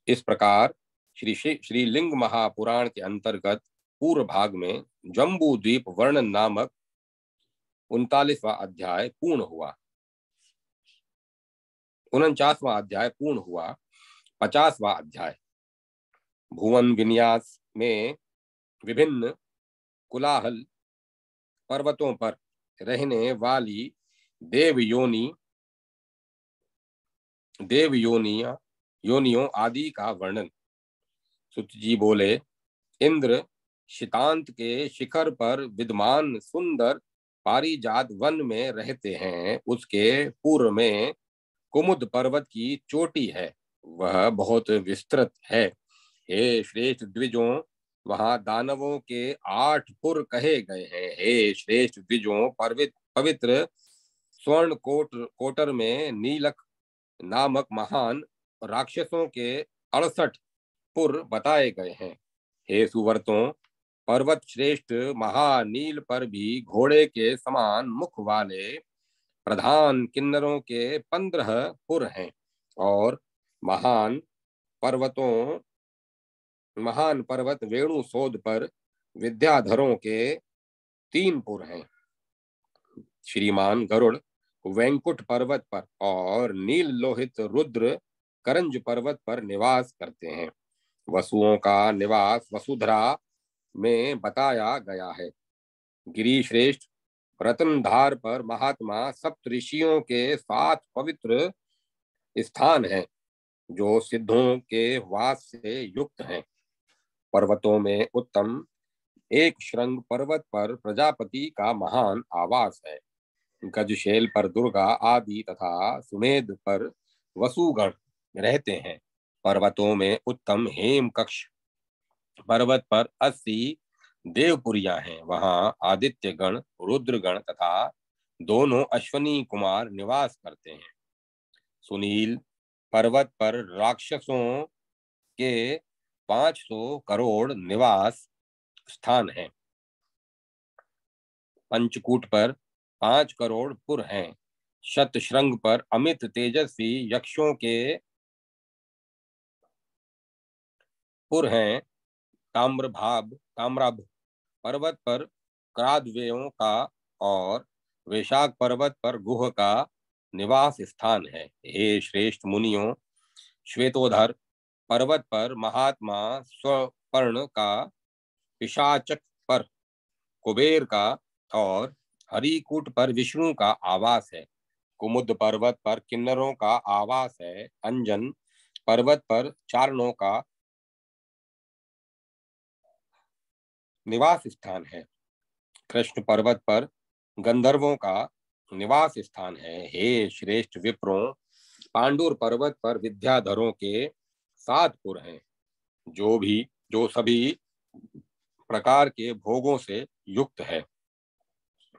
इस प्रकार श्री लिंग महापुराण के अंतर्गत पूर्व भाग में जम्बू द्वीप वर्णन नामक 39वां अध्याय पूर्ण हुआ। 49वां अध्याय पूर्ण हुआ। 50वां अध्याय भुवन विन्यास में विभिन्न कुलाहल पर्वतों पर रहने वाली योनियों आदि का वर्णन। सुत जी बोले, इंद्र शितांत के शिखर पर विद्यमान सुंदर पारिजात वन में रहते हैं। उसके पूर्व में कुमुद पर्वत की चोटी है, वह बहुत विस्तृत है। हे श्रेष्ठ द्विजों, वहां दानवों के 8 पुर कहे गए हैं। हे श्रेष्ठ द्विजों, पवित्र स्वर्ण कोटर में नीलक नामक महान राक्षसों के 68 पुर बताए गए हैं। हे सुवर्तों, पर्वत श्रेष्ठ महानील पर भी घोड़े के समान मुख वाले प्रधान किन्नरों के 15 पुर हैं, और महान पर्वत वेणुसोध पर विद्याधरों के 3 पुर हैं। श्रीमान गरुड़ वेंकुट पर्वत पर और नील लोहित रुद्र करंज पर्वत पर निवास करते हैं। वसुओं का निवास वसुधरा में बताया गया है। गिरिश्रेष्ठ रतनधार पर महात्मा सप्तऋषियों के 7 पवित्र स्थान हैं, जो सिद्धों के वास से युक्त हैं। पर्वतों में उत्तम एक श्रृंग पर्वत पर प्रजापति का महान आवास है। गजशेल पर दुर्गा आदि तथा सुमेध पर वसुगण रहते हैं। पर्वतों में उत्तम हेम कक्ष पर्वत पर 80 देवपुरियां हैं। वहां आदित्य गण, रुद्र गण तथा दोनों अश्वनी कुमार निवास करते हैं। सुनील पर्वत पर राक्षसों के 500 करोड़ निवास स्थान हैं। पंचकूट पर 5 करोड़ पुर हैं। शतशृंग पर अमित तेजस्वी यक्षों के पुर हैं। ताम्रभ पर्वत पर क्रादवेयों का और वैशाख पर्वत पर गुह का निवास स्थान है। हे श्रेष्ठ मुनियों, श्वेतोधर पर्वत पर महात्मा स्वर्ण का, पिशाचक पर कुबेर का और हरिकूट पर विष्णु का आवास है। कुमुद पर्वत पर किन्नरों का आवास है। अंजन पर्वत पर चारणों का निवास स्थान है। कृष्ण पर्वत पर गंधर्वों का निवास स्थान है। हे श्रेष्ठ विप्रों, पांडुर पर्वत पर विद्याधरों के 7 पुर हैं, जो सभी प्रकार के भोगों से युक्त है।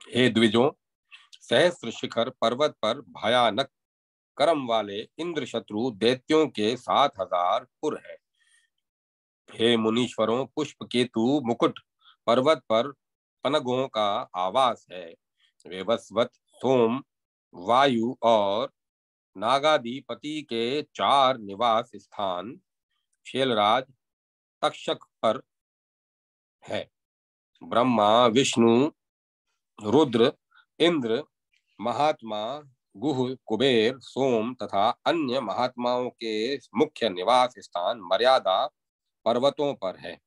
हे द्विजों, सहस्त्र शिखर पर्वत पर भयानक कर्म वाले इंद्र शत्रु दैत्यों के 7,000 पुर हैं। हे मुनीश्वरों, पुष्प केतु मुकुट पर्वत पर पनगों का आवास है। वेवस्वत, सोम, वायु और नागाधिपति के 4 निवास स्थान शैलराज तक्षक पर है। ब्रह्मा, विष्णु, रुद्र, इंद्र, महात्मा, गुह, कुबेर, सोम तथा अन्य महात्माओं के मुख्य निवास स्थान मर्यादा पर्वतों पर है।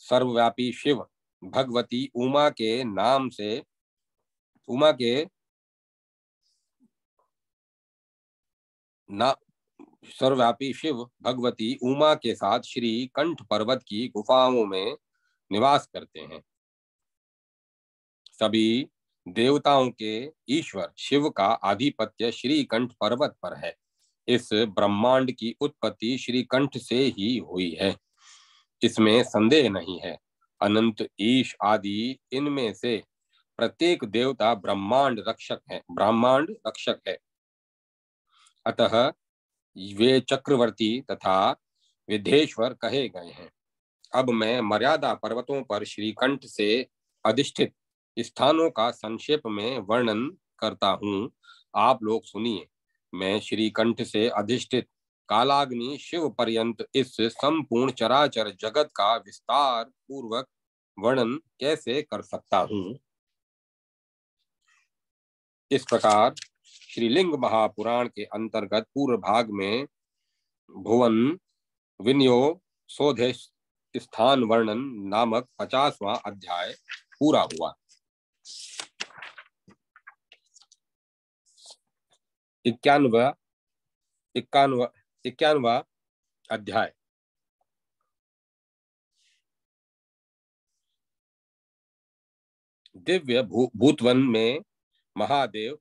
सर्वव्यापी शिव भगवती उमा के नाम से उमा के ना सर्वव्यापी शिव भगवती उमा के साथ श्री कंठ पर्वत की गुफाओं में निवास करते हैं। सभी देवताओं के ईश्वर शिव का आधिपत्य श्री कंठ पर्वत पर है। इस ब्रह्मांड की उत्पत्ति श्री कंठ से ही हुई है, इसमें संदेह नहीं है। अनंत, ईश आदि इनमें से प्रत्येक देवता ब्रह्मांड रक्षक है। अतः वे चक्रवर्ती तथा विधेश्वर कहे गए हैं। अब मैं मर्यादा पर्वतों पर श्रीकंठ से अधिष्ठित स्थानों का संक्षेप में वर्णन करता हूँ, आप लोग सुनिए। मैं श्रीकंठ से अधिष्ठित कालाग्नि शिव पर्यंत इस संपूर्ण चराचर जगत का विस्तार पूर्वक वर्णन कैसे कर सकता हूँ। इस प्रकार श्रीलिंग महापुराण के अंतर्गत पूर्व भाग में भुवन विनियोग शोधे स्थान वर्णन नामक 50वां अध्याय पूरा हुआ। 91वां अध्याय। दिव्य भूतवन में महादेव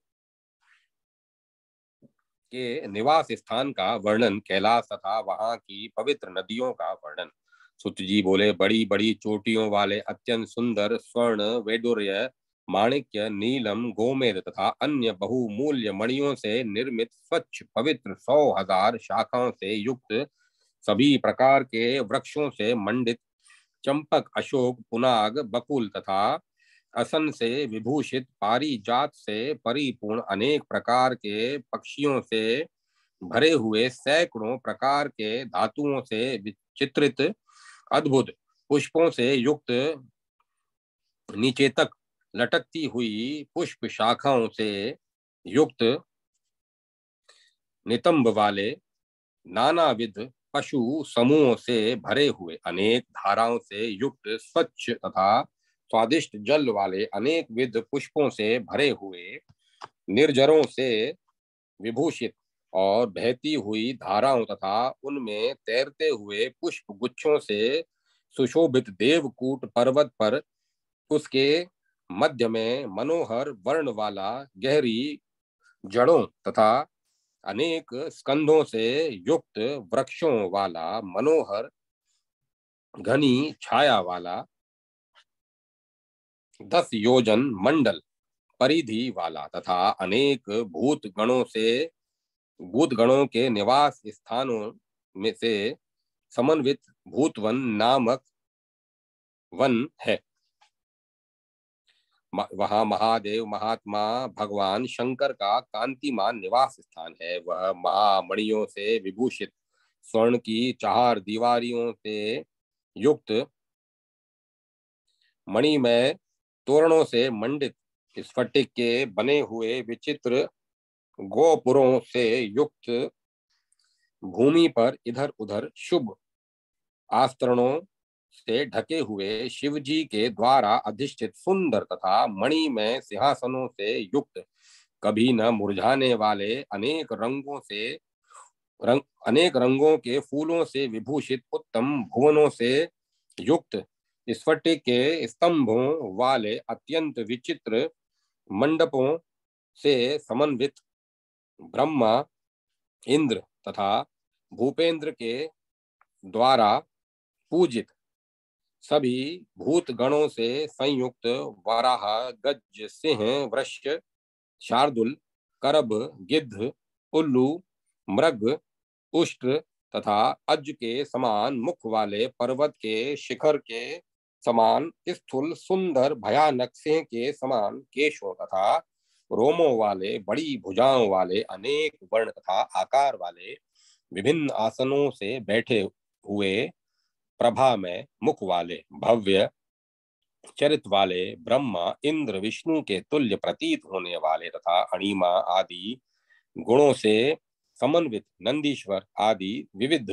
के निवास स्थान का वर्णन, कैलाश तथा वहां की पवित्र नदियों का वर्णन। सुत जी बोले, बड़ी बड़ी चोटियों वाले अत्यंत सुंदर स्वर्ण, वैडूर्य, माणिक्य, नीलम, गोमेद तथा अन्य बहुमूल्य मणियों से निर्मित स्वच्छ पवित्र 100,000 शाखाओं से युक्त सभी प्रकार के वृक्षों से मंडित चंपक, अशोक, पुनाग, बकुल तथा असन से विभूषित पारिजात से परिपूर्ण अनेक प्रकार के पक्षियों से भरे हुए सैकड़ों प्रकार के धातुओं से विचित्रित अद्भुत पुष्पों से युक्त नीचे तक लटकती हुई पुष्प शाखाओं से युक्त नितंब वाले नानाविध पशु समूहों से भरे हुए अनेक धाराओं से युक्त स्वच्छ तथा स्वादिष्ट जल वाले अनेक विध पुष्पों से भरे हुए निर्जरों से विभूषित और बहती हुई धाराओं तथा उनमें तैरते हुए पुष्प गुच्छों से सुशोभित देवकूट पर्वत पर उसके मध्य में मनोहर वर्ण वाला गहरी जड़ों तथा अनेक स्कंधों से युक्त वृक्षों वाला मनोहर घनी छाया वाला 10 योजन मंडल परिधि वाला तथा अनेक भूत गणों के निवास स्थानों में से समन्वित भूतवन नामक वन है। वहां महादेव महात्मा भगवान शंकर का कांतिमान निवास स्थान है। वह महामणियों से विभूषित स्वर्ण की 4 दीवारियों से युक्त मणिमय तोरणों से मंडित स्फटिक के बने हुए विचित्र गोपुरों से युक्त भूमि पर इधर उधर शुभ आस्तरणों से ढके हुए शिवजी के द्वारा अधिष्ठित सुंदर तथा मणिमय सिंहासनों से युक्त कभी न मुरझाने वाले अनेक रंगों के फूलों से विभूषित उत्तम भुवनों से युक्त स्फटिक के स्तंभों वाले अत्यंत विचित्र मंडपों से समन्वित ब्रह्मा, इंद्र तथा भूपेंद्र के द्वारा पूजित सभी भूत गणों से संयुक्त वराह, गज, सिंह, वृष, शार्दुल, करभ, गिद्ध, उल्लू, मृग, उष्ट्र तथा अज के समान मुख वाले, पर्वत के शिखर के समान स्थूल, सुंदर भयानक सिंह के समान केशों तथा रोमों वाले, बड़ी भुजाओं वाले, अनेक वर्ण तथा आकार वाले, विभिन्न आसनों से बैठे हुए, प्रभा में मुख वाले, भव्य चरित्र वाले, ब्रह्मा, इंद्र, विष्णु के तुल्य प्रतीत होने वाले तथा अणिमा आदि गुणों से समन्वित नंदीश्वर आदि विविध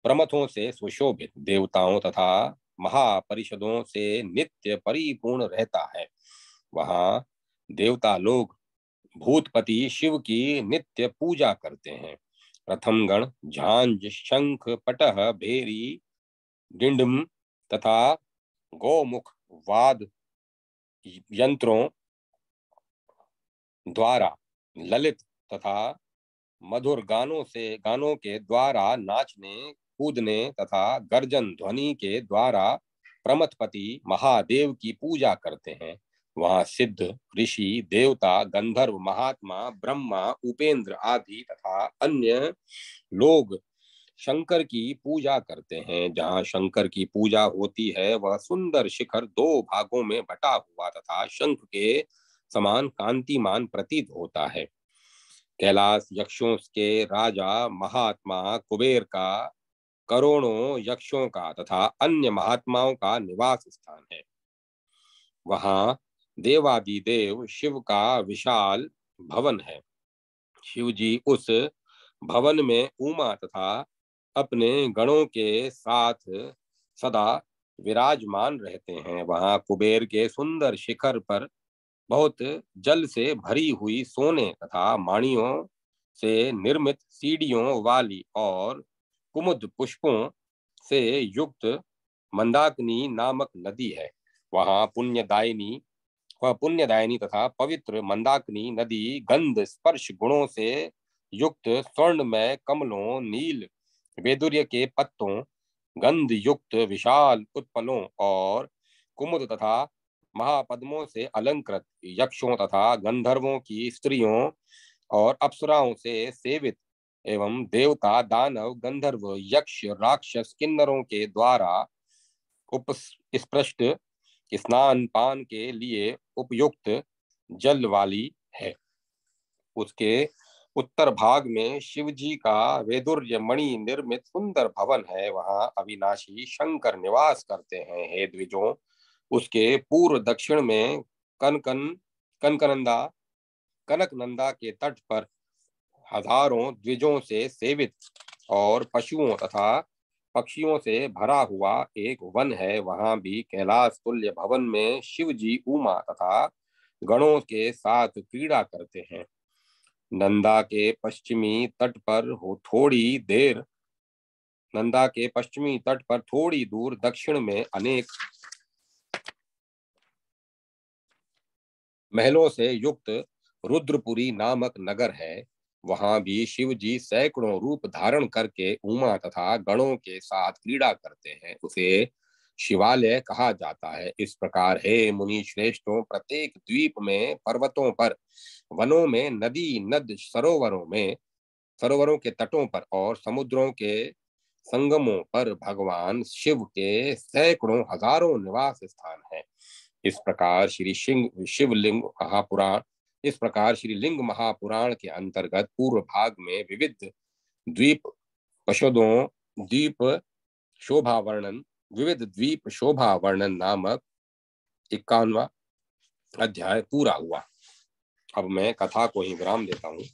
प्रमथों से सुशोभित देवताओं तथा महापरिषदों से नित्य परिपूर्ण रहता है। वहां देवता लोग भूतपति शिव की नित्य पूजा करते हैं। प्रथम गण झांझ, शंख, पटह, भेरी, डिंडम तथा गौमुख वाद यंत्रों द्वारा ललित तथा मधुर गानों के द्वारा नाचने कूदने तथा गर्जन ध्वनि के द्वारा प्रमथपति महादेव की पूजा करते हैं। वहां सिद्ध, ऋषि, देवता, गंधर्व, महात्मा, ब्रह्मा, उपेंद्र आदि तथा अन्य लोग शंकर की पूजा करते हैं। जहाँ शंकर की पूजा होती है वह सुंदर शिखर दो भागों में बटा हुआ तथा शंख के समान कांतिमान प्रतीत होता है। कैलाश यक्षों के राजा महात्मा कुबेर का, करोड़ों यक्षों का तथा अन्य महात्माओं का निवास स्थान है। वहां देवादिदेव शिव का विशाल भवन है। शिव जी उस भवन में उमा तथा अपने गणों के साथ सदा विराजमान रहते हैं। वहां कुबेर के सुंदर शिखर पर बहुत जल से भरी हुई सोने तथा माणियों से निर्मित सीढ़ियों वाली और कुमुद पुष्पों से युक्त मंदाकिनी नामक नदी है। वहां पुण्यदायिनी तथा पवित्र मंदाकिनी नदी गंध स्पर्श गुणों से युक्त स्वर्णमय कमलों, नील वैदुर्य के पत्तों, गंध युक्त विशाल उत्पलों और कुमुद तथा महापद्मों से अलंकृत यक्षों तथा गंधर्वों की स्त्रियों और अप्सराओं से सेवित एवं देवता, दानव, गंधर्व, यक्ष, राक्षस, किन्नरों के द्वारा उपस्पृष्ट स्नान पान के लिए उपयुक्त जल वाली है। उसके उत्तर भाग में शिव जी का वैदुर्य मणि निर्मित सुंदर भवन है। वहां अविनाशी शंकर निवास करते हैं। हे द्विजों, उसके पूर्व दक्षिण में कनकनंदा कनकनंदा के तट पर हजारों द्विजों से सेवित और पशुओं तथा पक्षियों से भरा हुआ एक वन है। वहां भी कैलाश तुल्य भवन में शिव जी उमा तथा गणों के साथ क्रीड़ा करते हैं। नंदा के पश्चिमी तट पर थोड़ी दूर दक्षिण में अनेक महलों से युक्त रुद्रपुरी नामक नगर है। वहां भी शिव जी सैकड़ों रूप धारण करके उमा तथा गणों के साथ क्रीड़ा करते हैं। उसे शिवालय कहा जाता है। इस प्रकार हे मुनि श्रेष्ठों, प्रत्येक द्वीप में, पर्वतों पर, वनों में, नदी नद सरोवरों के तटों पर और समुद्रों के संगमों पर भगवान शिव के सैकड़ों हजारों निवास स्थान हैं। इस प्रकार श्री लिंग महापुराण के अंतर्गत पूर्व भाग में विविध द्वीप शोभा वर्णन नामक 51वां अध्याय पूरा हुआ। अब मैं कथा को ही विराम देता हूँ।